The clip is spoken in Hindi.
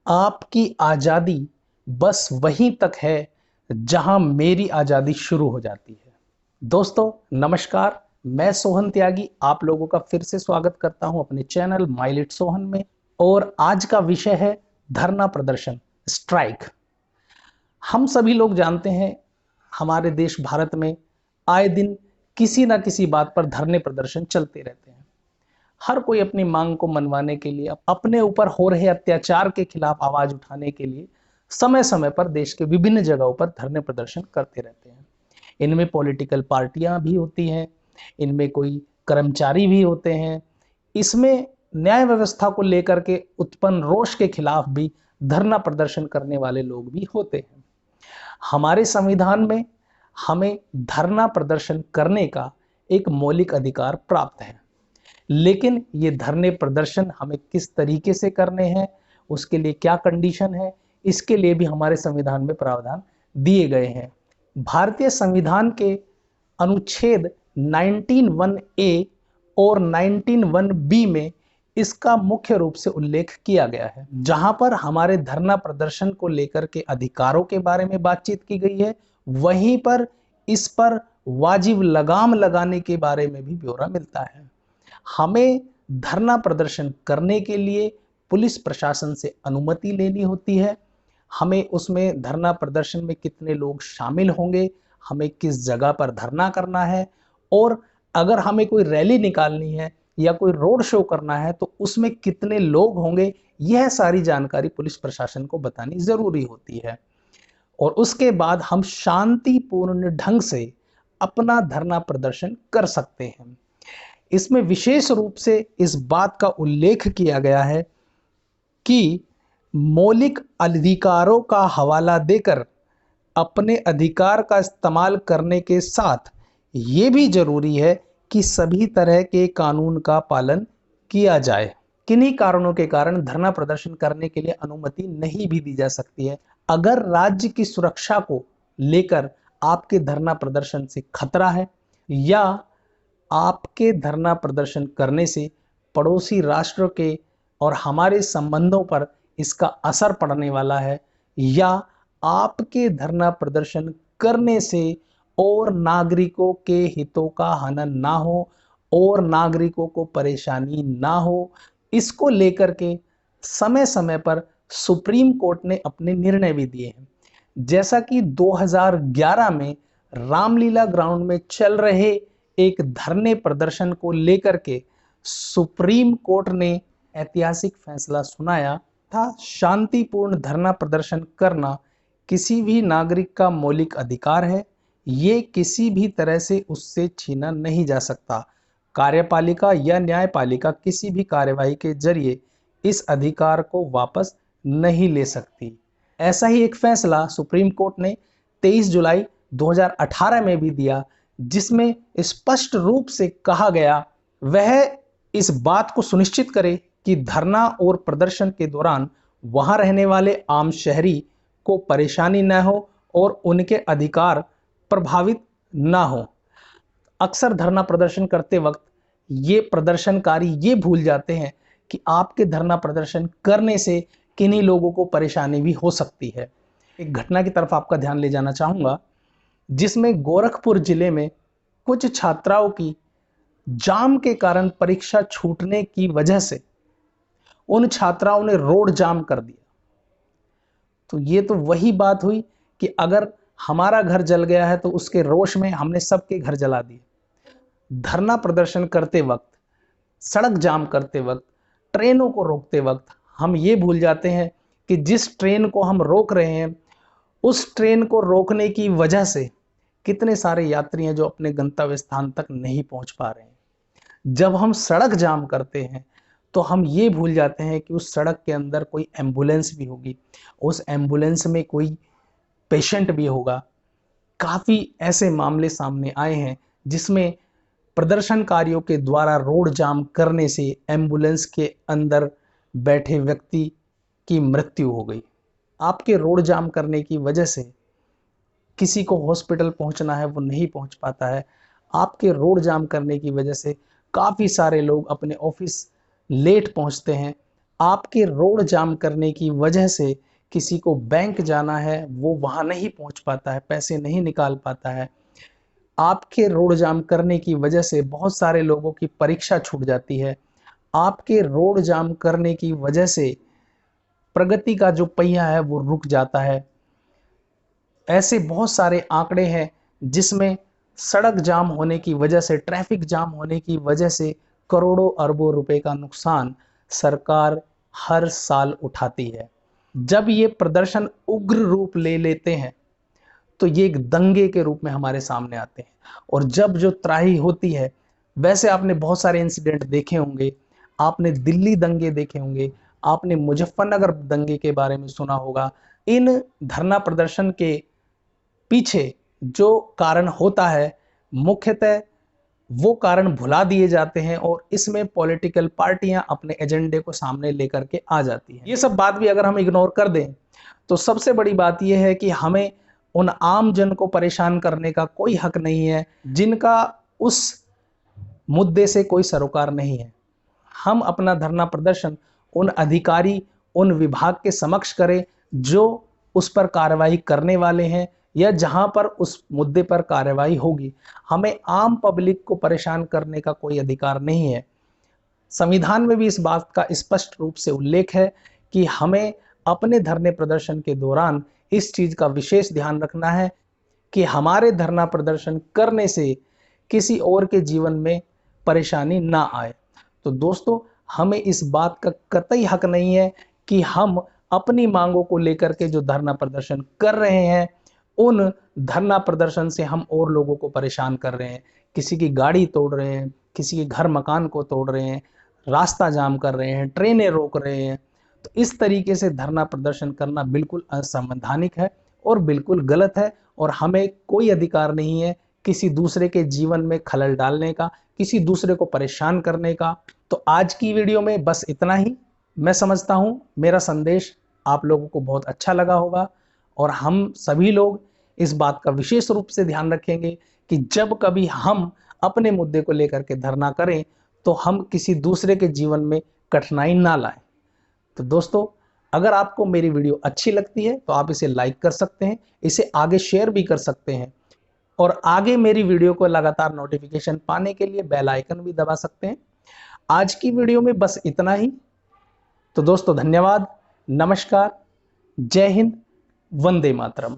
आपकी आजादी बस वहीं तक है जहां मेरी आजादी शुरू हो जाती है। दोस्तों नमस्कार, मैं सोहन त्यागी आप लोगों का फिर से स्वागत करता हूं अपने चैनल माइलिट सोहन में। और आज का विषय है धरना प्रदर्शन, स्ट्राइक। हम सभी लोग जानते हैं हमारे देश भारत में आए दिन किसी ना किसी बात पर धरने प्रदर्शन चलते रहते हैं। हर कोई अपनी मांग को मनवाने के लिए, अपने ऊपर हो रहे अत्याचार के खिलाफ आवाज उठाने के लिए समय समय पर देश के विभिन्न जगहों पर धरने प्रदर्शन करते रहते हैं। इनमें पॉलिटिकल पार्टियां भी होती हैं, इनमें कोई कर्मचारी भी होते हैं, इसमें न्याय व्यवस्था को लेकर के उत्पन्न रोष के खिलाफ भी धरना प्रदर्शन करने वाले लोग भी होते हैं। हमारे संविधान में हमें धरना प्रदर्शन करने का एक मौलिक अधिकार प्राप्त है, लेकिन ये धरने प्रदर्शन हमें किस तरीके से करने हैं, उसके लिए क्या कंडीशन है, इसके लिए भी हमारे संविधान में प्रावधान दिए गए हैं। भारतीय संविधान के अनुच्छेद 19(1)(a) और 19(1)(b) में इसका मुख्य रूप से उल्लेख किया गया है, जहां पर हमारे धरना प्रदर्शन को लेकर के अधिकारों के बारे में बातचीत की गई है, वहीं पर इस पर वाजिब लगाम लगाने के बारे में भी ब्यौरा मिलता है। हमें धरना प्रदर्शन करने के लिए पुलिस प्रशासन से अनुमति लेनी होती है। हमें उसमें धरना प्रदर्शन में कितने लोग शामिल होंगे, हमें किस जगह पर धरना करना है, और अगर हमें कोई रैली निकालनी है या कोई रोड शो करना है तो उसमें कितने लोग होंगे, यह सारी जानकारी पुलिस प्रशासन को बतानी जरूरी होती है। और उसके बाद हम शांतिपूर्ण ढंग से अपना धरना प्रदर्शन कर सकते हैं। इसमें विशेष रूप से इस बात का उल्लेख किया गया है कि मौलिक अधिकारों का हवाला देकर अपने अधिकार का इस्तेमाल करने के साथ ये भी जरूरी है कि सभी तरह के कानून का पालन किया जाए। किन्हीं कारणों के कारण धरना प्रदर्शन करने के लिए अनुमति नहीं भी दी जा सकती है। अगर राज्य की सुरक्षा को लेकर आपके धरना प्रदर्शन से खतरा है, या आपके धरना प्रदर्शन करने से पड़ोसी राष्ट्र के और हमारे संबंधों पर इसका असर पड़ने वाला है, या आपके धरना प्रदर्शन करने से और नागरिकों के हितों का हनन ना हो और नागरिकों को परेशानी ना हो, इसको लेकर के समय समय पर सुप्रीम कोर्ट ने अपने निर्णय भी दिए हैं। जैसा कि 2011 में रामलीला ग्राउंड में चल रहे एक धरने प्रदर्शन को लेकर के सुप्रीम कोर्ट ने ऐतिहासिक फैसला सुनाया था। शांतिपूर्ण धरना प्रदर्शन करना किसी भी नागरिक का मौलिक अधिकार है, ये किसी भी तरह से उससे छीना नहीं जा सकता। कार्यपालिका या न्यायपालिका किसी भी कार्यवाही के जरिए इस अधिकार को वापस नहीं ले सकती। ऐसा ही एक फैसला सुप्रीम कोर्ट ने 23 जुलाई 2018 में भी दिया, जिसमें स्पष्ट रूप से कहा गया वह इस बात को सुनिश्चित करे कि धरना और प्रदर्शन के दौरान वहां रहने वाले आम शहरी को परेशानी न हो और उनके अधिकार प्रभावित ना हो। अक्सर धरना प्रदर्शन करते वक्त ये प्रदर्शनकारी ये भूल जाते हैं कि आपके धरना प्रदर्शन करने से किन्हीं लोगों को परेशानी भी हो सकती है। एक घटना की तरफ आपका ध्यान ले जाना चाहूंगा, जिसमें गोरखपुर जिले में कुछ छात्राओं की जाम के कारण परीक्षा छूटने की वजह से उन छात्राओं ने रोड जाम कर दिया। तो ये तो वही बात हुई कि अगर हमारा घर जल गया है तो उसके रोष में हमने सबके घर जला दिए। धरना प्रदर्शन करते वक्त, सड़क जाम करते वक्त, ट्रेनों को रोकते वक्त हम ये भूल जाते हैं कि जिस ट्रेन को हम रोक रहे हैं उस ट्रेन को रोकने की वजह से कितने सारे यात्री हैं जो अपने गंतव्य स्थान तक नहीं पहुंच पा रहे हैं। जब हम सड़क जाम करते हैं तो हम ये भूल जाते हैं कि उस सड़क के अंदर कोई एम्बुलेंस भी होगी, उस एम्बुलेंस में कोई पेशेंट भी होगा। काफ़ी ऐसे मामले सामने आए हैं जिसमें प्रदर्शनकारियों के द्वारा रोड जाम करने से एम्बुलेंस के अंदर बैठे व्यक्ति की मृत्यु हो गई। आपके रोड जाम करने की वजह से किसी को हॉस्पिटल पहुंचना है वो नहीं पहुंच पाता है। आपके रोड जाम करने की वजह से काफ़ी सारे लोग अपने ऑफिस लेट पहुंचते हैं। आपके रोड जाम करने की वजह से किसी को बैंक जाना है वो वहां नहीं पहुंच पाता है, पैसे नहीं निकाल पाता है। आपके रोड जाम करने की वजह से बहुत सारे लोगों की परीक्षा छूट जाती है। आपके रोड जाम करने की वजह से प्रगति का जो पहिया है वो रुक जाता है। ऐसे बहुत सारे आंकड़े हैं जिसमें सड़क जाम होने की वजह से, ट्रैफिक जाम होने की वजह से करोड़ों अरबों रुपए का नुकसान सरकार हर साल उठाती है। जब ये प्रदर्शन उग्र रूप ले लेते हैं तो ये एक दंगे के रूप में हमारे सामने आते हैं। और जब जो त्राही होती है, वैसे आपने बहुत सारे इंसिडेंट देखे होंगे, आपने दिल्ली दंगे देखे होंगे, आपने मुजफ्फरनगर दंगे के बारे में सुना होगा। इन धरना प्रदर्शन के पीछे जो कारण होता है, मुख्यतः वो कारण भुला दिए जाते हैं और इसमें पॉलिटिकल पार्टियां अपने एजेंडे को सामने लेकर के आ जाती हैं। ये सब बात भी अगर हम इग्नोर कर दें तो सबसे बड़ी बात यह है कि हमें उन आम जन को परेशान करने का कोई हक नहीं है जिनका उस मुद्दे से कोई सरोकार नहीं है। हम अपना धरना प्रदर्शन उन अधिकारी, उन विभाग के समक्ष करें जो उस पर कार्रवाई करने वाले हैं या जहां पर उस मुद्दे पर कार्रवाई होगी। हमें आम पब्लिक को परेशान करने का कोई अधिकार नहीं है। संविधान में भी इस बात का स्पष्ट रूप से उल्लेख है कि हमें अपने धरने प्रदर्शन के दौरान इस चीज का विशेष ध्यान रखना है कि हमारे धरना प्रदर्शन करने से किसी और के जीवन में परेशानी ना आए। तो दोस्तों, हमें इस बात का कतई हक नहीं है कि हम अपनी मांगों को लेकर के जो धरना प्रदर्शन कर रहे हैं, उन धरना प्रदर्शन से हम और लोगों को परेशान कर रहे हैं। किसी की गाड़ी तोड़ रहे हैं, किसी के घर मकान को तोड़ रहे हैं, रास्ता जाम कर रहे हैं, ट्रेनें रोक रहे हैं। तो इस तरीके से धरना प्रदर्शन करना बिल्कुल असंवैधानिक है और बिल्कुल गलत है और हमें कोई अधिकार नहीं है किसी दूसरे के जीवन में खलल डालने का, किसी दूसरे को परेशान करने का। तो आज की वीडियो में बस इतना ही। मैं समझता हूं मेरा संदेश आप लोगों को बहुत अच्छा लगा होगा और हम सभी लोग इस बात का विशेष रूप से ध्यान रखेंगे कि जब कभी हम अपने मुद्दे को लेकर के धरना करें तो हम किसी दूसरे के जीवन में कठिनाई ना लाएं। तो दोस्तों, अगर आपको मेरी वीडियो अच्छी लगती है तो आप इसे लाइक कर सकते हैं, इसे आगे शेयर भी कर सकते हैं और आगे मेरी वीडियो को लगातार नोटिफिकेशन पाने के लिए बेल आइकन भी दबा सकते हैं। आज की वीडियो में बस इतना ही। तो दोस्तों, धन्यवाद, नमस्कार, जय हिंद, वंदे मातरम।